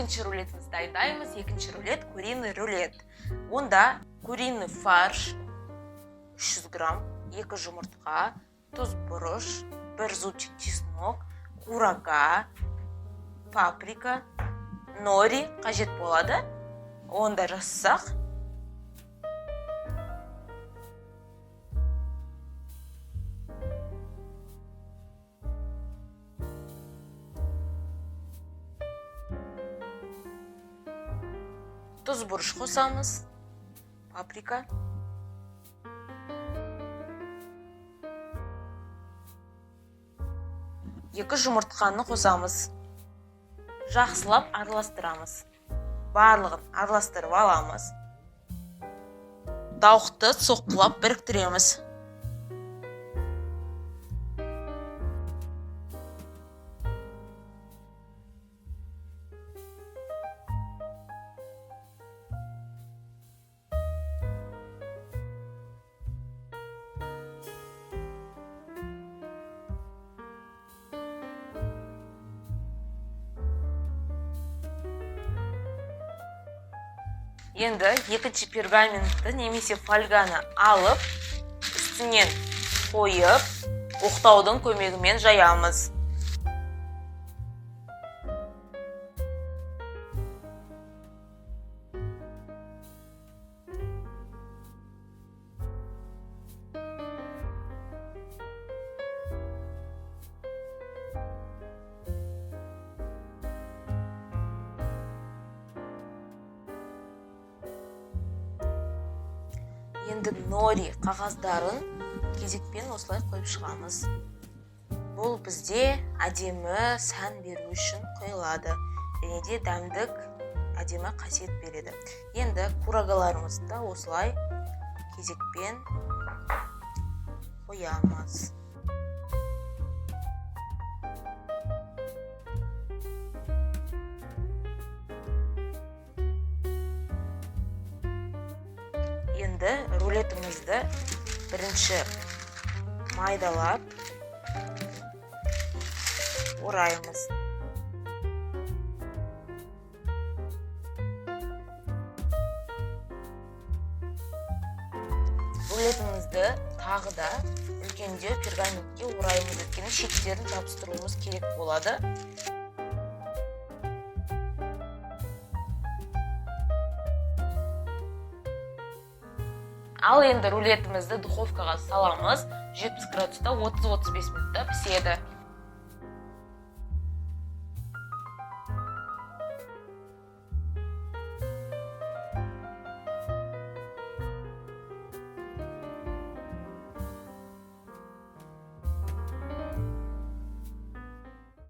екінші рулетімізді дайындаймыз. Екінші рулет куриный рулет. Онда куриный фарш 300 грамм, 2 жұмыртқа, тұз бұрыш, 1 зубчик чеснок, курага, паприка, нори қажет болады. Онда жасақ. Тұз бұрыш қосамыз, паприка. Екі жұмыртқаны қосамыз. Жақсылап араластырамыз. Барлығын араластырып аламыз. Тауықты соққылап біріктіреміз. Енді екінші пергаментті немесе фольганы алып, үстінен қойып, оқтаудың көмегімен жаямыз. Енді нори қағаздарын кезекпен осылай қойып шығамыз. Бұл бізде әдемі сән беру үшін қойылады. Және де дәмдік әдемі қасиет береді. Енді курагаларымызды осылай кезекпен қоямыз. Енді рулетімізді бірінші майдалап ораймыз. Рулетімізді тағы да үлкендеу пергаментке ораймыз. Өйткені шеттерін жабыстыруымыз керек болады. Ал енді рулетімізді духовкаға саламыз. 70 градуста 30-35 минутта піседі.